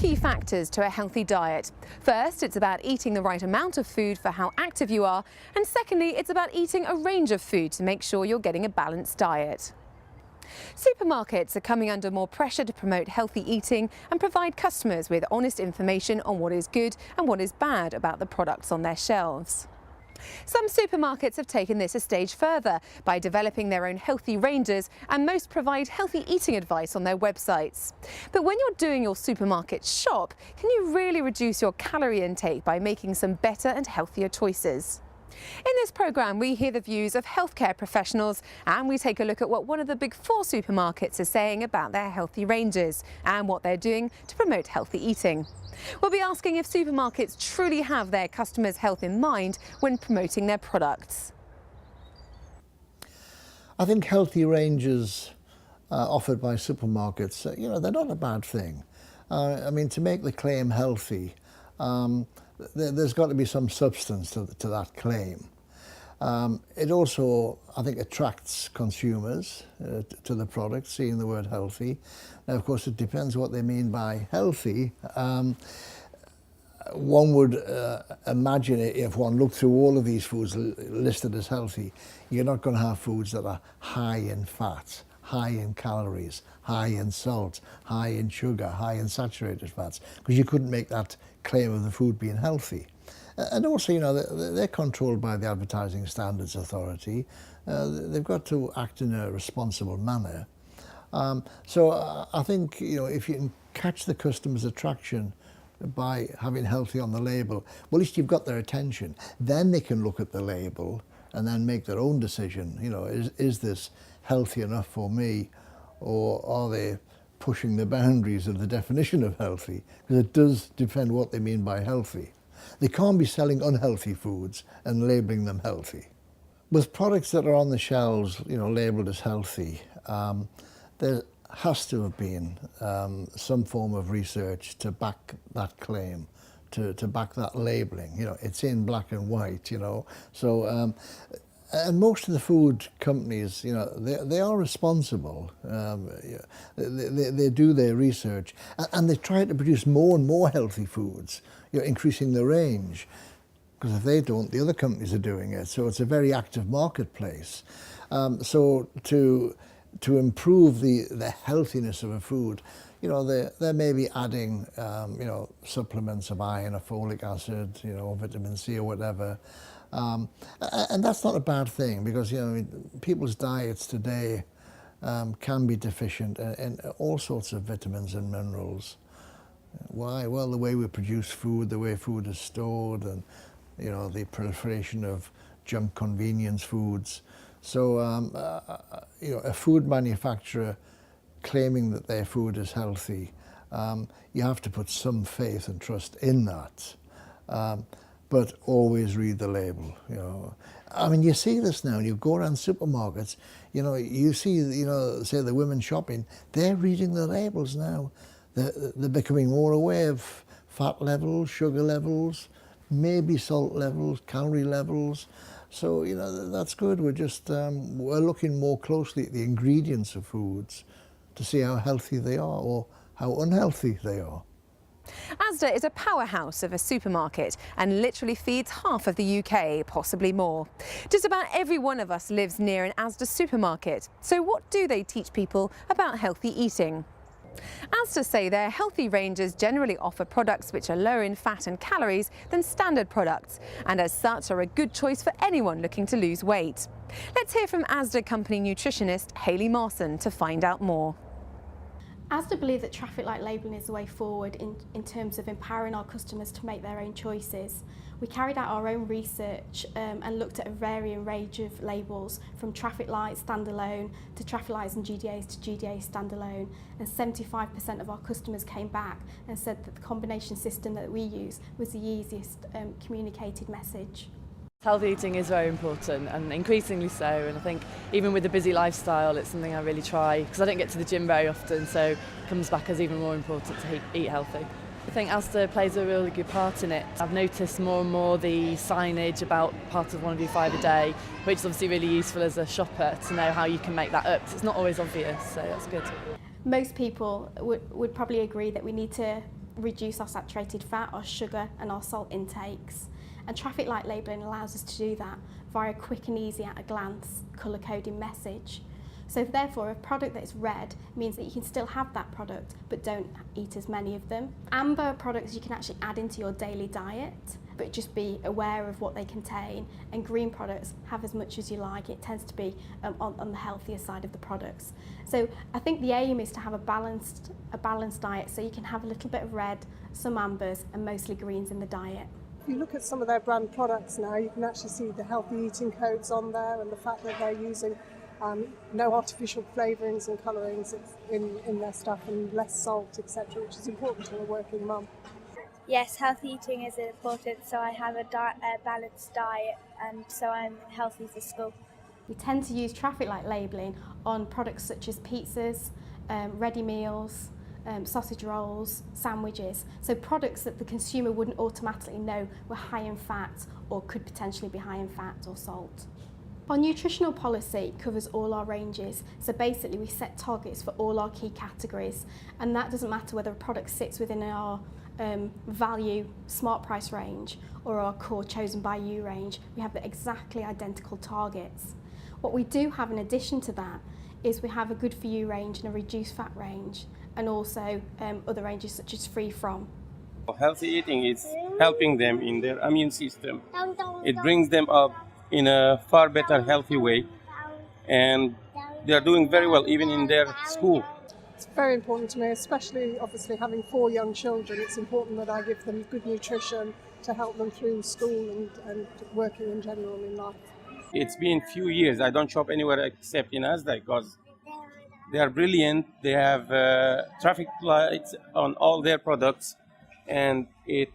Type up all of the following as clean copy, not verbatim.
key factors to a healthy diet. First, it's about eating the right amount of food for how active you are. And secondly, it's about eating a range of food to make sure you're getting a balanced diet. Supermarkets are coming under more pressure to promote healthy eating and provide customers with honest information on what is good and what is bad about the products on their shelves. Some supermarkets have taken this a stage further by developing their own healthy ranges, and most provide healthy eating advice on their websites. But when you're doing your supermarket shop, can you really reduce your calorie intake by making some better and healthier choices? In this programme, we hear the views of healthcare professionals, and we take a look at what one of the big 4 supermarkets is saying about their healthy ranges and what they're doing to promote healthy eating. We'll be asking if supermarkets truly have their customers' health in mind when promoting their products. I think healthy ranges offered by supermarkets, they're not a bad thing. I mean, to make the claim healthy, there's got to be some substance to that claim. It also, I think, attracts consumers to the product, seeing the word healthy. Now, of course, it depends what they mean by healthy. One would imagine if one looked through all of these foods listed as healthy, you're not going to have foods that are high in fat, high in calories, high in salt, high in sugar, high in saturated fats, because you couldn't make that claim of the food being healthy. And also, they're controlled by the Advertising Standards Authority. They've got to act in a responsible manner. So I think, if you can catch the customer's attraction by having healthy on the label, well, at least you've got their attention. Then they can look at the label and then make their own decision. Is this healthy enough for me, or are they pushing the boundaries of the definition of healthy? Because it does depend what they mean by healthy. They can't be selling unhealthy foods and labelling them healthy. With products that are on the shelves, labelled as healthy, there has to have been some form of research to back that claim, to back that labelling. It's in black and white, So, and most of the food companies, they are responsible. They do their research, and they try to produce more and more healthy foods, increasing the range. Because if they don't, the other companies are doing it. So it's a very active marketplace. So to improve the healthiness of a food, they may be adding, supplements of iron or folic acid, vitamin C or whatever. And that's not a bad thing, because people's diets today can be deficient in all sorts of vitamins and minerals. Why? Well, the way we produce food, the way food is stored, and the proliferation of junk convenience foods. So a food manufacturer claiming that their food is healthy, you have to put some faith and trust in that. But always read the label. I mean, you see this now. You go around supermarkets. You see, say the women shopping. They're reading the labels now. They're becoming more aware of fat levels, sugar levels, maybe salt levels, calorie levels. So that's good. We're looking more closely at the ingredients of foods to see how healthy they are or how unhealthy they are. Asda is a powerhouse of a supermarket and literally feeds half of the UK, possibly more. Just about every one of us lives near an Asda supermarket. So what do they teach people about healthy eating? Asda say their healthy ranges generally offer products which are lower in fat and calories than standard products, and as such are a good choice for anyone looking to lose weight. Let's hear from Asda company nutritionist Hayley Marson to find out more. Asda believe that traffic light labelling is the way forward in terms of empowering our customers to make their own choices. We carried out our own research and looked at a varying range of labels, from traffic lights standalone to traffic lights and GDAs to GDA standalone, and 75% of our customers came back and said that the combination system that we use was the easiest communicated message. Healthy eating is very important, and increasingly so, and I think even with the busy lifestyle it's something I really try, because I don't get to the gym very often, so it comes back as even more important to eat healthy. I think Asda plays a really good part in it. I've noticed more and more the signage about part of 1 do 5 a day, which is obviously really useful as a shopper to know how you can make that up. It's not always obvious, so that's good. Most people would probably agree that we need to reduce our saturated fat, our sugar and our salt intakes. And traffic light labelling allows us to do that via a quick and easy at a glance colour coding message. So therefore a product that is red means that you can still have that product but don't eat as many of them. Amber products you can actually add into your daily diet, but just be aware of what they contain, and green products have as much as you like. It tends to be on the healthier side of the products. So I think the aim is to have a balanced diet, so you can have a little bit of red, some ambers and mostly greens in the diet. If you look at some of their brand products now, you can actually see the healthy eating codes on there and the fact that they're using no artificial flavourings and colourings in their stuff, and less salt, etc., which is important to a working mum. Yes, healthy eating is important, so I have a balanced diet and so I'm healthy for school. We tend to use traffic light labelling on products such as pizzas, ready meals, sausage rolls, sandwiches, so products that the consumer wouldn't automatically know were high in fat or could potentially be high in fat or salt. Our nutritional policy covers all our ranges, so basically we set targets for all our key categories, and that doesn't matter whether a product sits within our value smart price range or our core chosen by you range. We have the exactly identical targets. What we do have in addition to that is we have a good for you range and a reduced fat range, and also other ranges such as free from. Healthy eating is helping them in their immune system. It brings them up in a far better, healthy way, and they are doing very well even in their school. It's very important to me, especially obviously having 4 young children. It's important that I give them good nutrition to help them through school and working in general in life. It's been few years. I don't shop anywhere except in Asda because they are brilliant. They have traffic lights on all their products, and it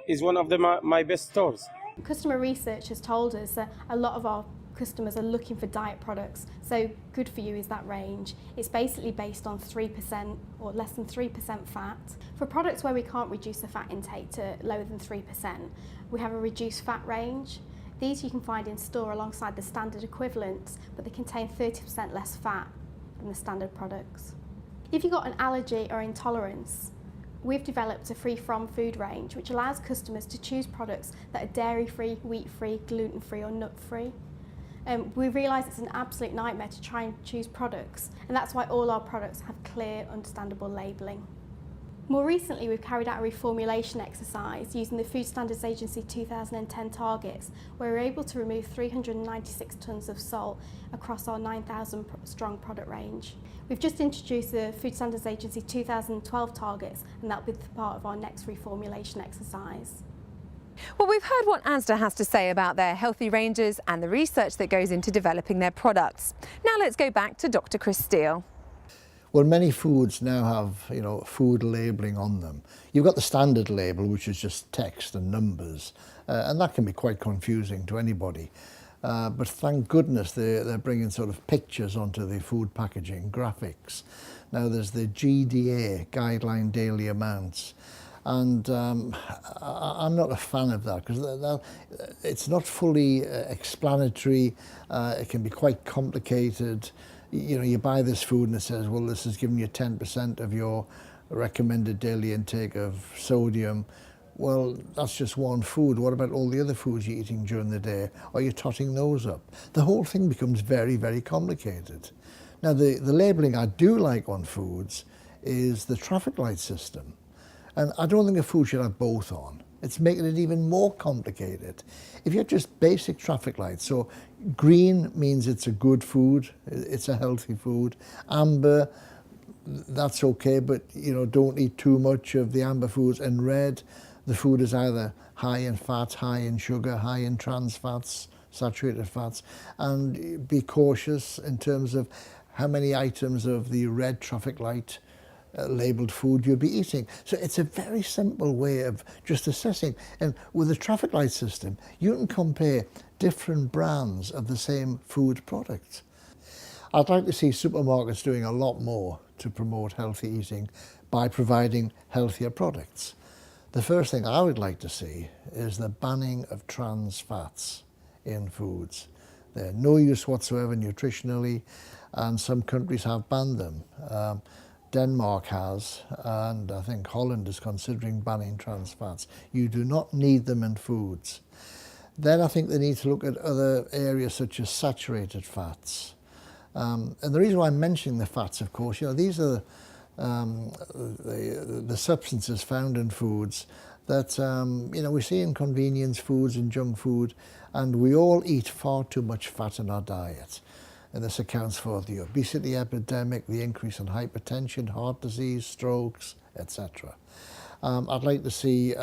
is one of my best stores. Customer research has told us that a lot of our customers are looking for diet products, so good for you is that range. It's basically based on 3% or less than 3% fat. For products where we can't reduce the fat intake to lower than 3%, we have a reduced fat range. These you can find in store alongside the standard equivalents, but they contain 30% less fat than the standard products. If you've got an allergy or intolerance, we've developed a free-from food range which allows customers to choose products that are dairy-free, wheat-free, gluten-free or nut-free. We realise it's an absolute nightmare to try and choose products, and that's why all our products have clear, understandable labelling. More recently, we've carried out a reformulation exercise using the Food Standards Agency 2010 targets, where we're able to remove 396 tonnes of salt across our 9,000 strong product range. We've just introduced the Food Standards Agency 2012 targets, and that'll be part of our next reformulation exercise. Well, we've heard what Asda has to say about their healthy ranges and the research that goes into developing their products. Now let's go back to Dr Chris Steele. Well, many foods now have, food labelling on them. You've got the standard label, which is just text and numbers, and that can be quite confusing to anybody. But thank goodness they're bringing sort of pictures onto the food packaging, graphics. Now there's the GDA, Guideline Daily Amounts, and I'm not a fan of that because it's not fully explanatory. It can be quite complicated. You buy this food and it says, well, this is giving you 10% of your recommended daily intake of sodium. Well, that's just one food. What about all the other foods you're eating during the day? Are you totting those up? The whole thing becomes very, very complicated. Now, the labelling I do like on foods is the traffic light system. And I don't think a food should have both on. It's making it even more complicated. If you have just basic traffic lights, so green means it's a good food, it's a healthy food. Amber, that's okay, but don't eat too much of the amber foods. And red, the food is either high in fat, high in sugar, high in trans fats, saturated fats, and be cautious in terms of how many items of the red traffic light labelled food you'll be eating. So it's a very simple way of just assessing. And with the traffic light system, you can compare different brands of the same food product. I'd like to see supermarkets doing a lot more to promote healthy eating by providing healthier products. The first thing I would like to see is the banning of trans fats in foods. They're no use whatsoever nutritionally, and some countries have banned them. Denmark has, and I think Holland is considering banning trans fats. You do not need them in foods. Then I think they need to look at other areas such as saturated fats. And the reason why I'm mentioning the fats, of course, these are the substances found in foods that we see in convenience foods and junk food, and we all eat far too much fat in our diet. And this accounts for the obesity epidemic, the increase in hypertension, heart disease, strokes, etc. I'd like to see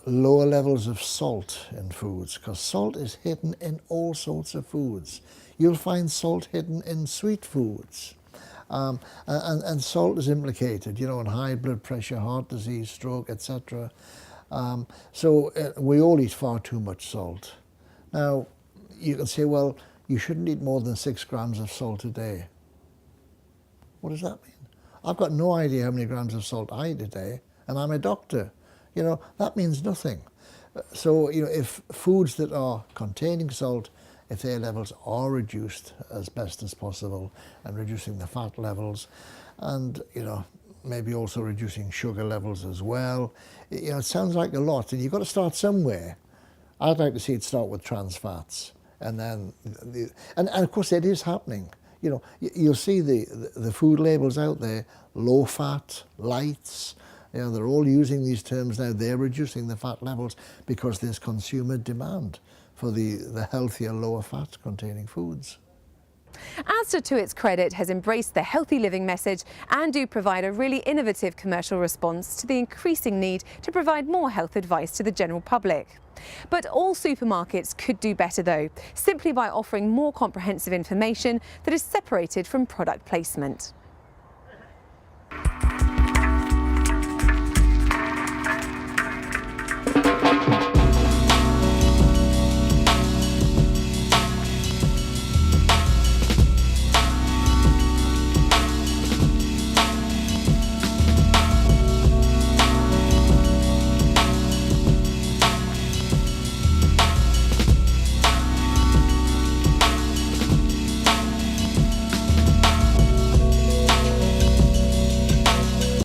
lower levels of salt in foods, because salt is hidden in all sorts of foods. You'll find salt hidden in sweet foods. And salt is implicated, in high blood pressure, heart disease, stroke, etc. So we all eat far too much salt. Now, you can say, well, you shouldn't eat more than 6 grams of salt a day. What does that mean? I've got no idea how many grams of salt I eat a day, and I'm a doctor. That means nothing. So, if foods that are containing salt, if their levels are reduced as best as possible, and reducing the fat levels, and, maybe also reducing sugar levels as well, it sounds like a lot, and you've got to start somewhere. I'd like to see it start with trans fats. And then, and of course it is happening. You'll see the food labels out there, low fat, lights, they're all using these terms now. They're reducing the fat levels because there's consumer demand for the healthier, lower fat containing foods. Asda, to its credit, has embraced the healthy living message and do provide a really innovative commercial response to the increasing need to provide more health advice to the general public. But all supermarkets could do better though, simply by offering more comprehensive information that is separated from product placement.